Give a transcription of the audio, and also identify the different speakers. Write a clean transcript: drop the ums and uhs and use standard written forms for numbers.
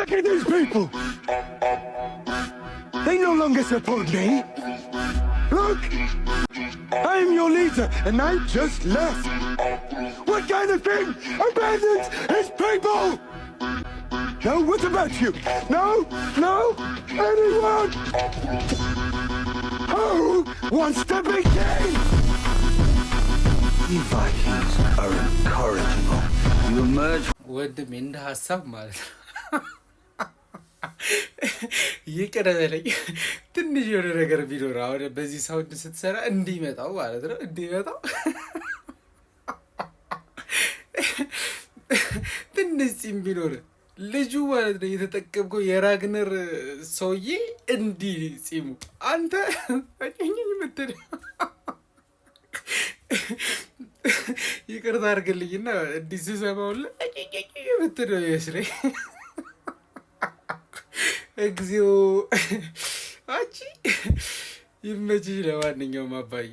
Speaker 1: Look at these people. They no longer support me. Look, I am your leader, and I just left. What kind of thing abandons his people? No, what about you? No, anyone? Who wants to be king?
Speaker 2: You Vikings are incorrigible. You emerge.
Speaker 3: ወንድሜ እንደ ሀሳብ ማለት ነው። ይቀደለኝ ትንሽ የሆነ ነገር ቢኖር አሁን በዚህ ሳውንድ ስትሰራ እንዲመጣው ማለት ነው። እንዲመጣው ትንሽ ጺም ቢኖር ልጁ ማለት ነው የተጠቀምከው የራግነር ሰውዬ እንዲህ ጺሙ አንተ አጭኝ ምትል ይቅርታ አድርግልኝና እንዲህ ስሰማውላ ምትል ነው ይመስለኝ። እግዚኦ አንቺ ይመችሽ። ለማንኛውም አባዬ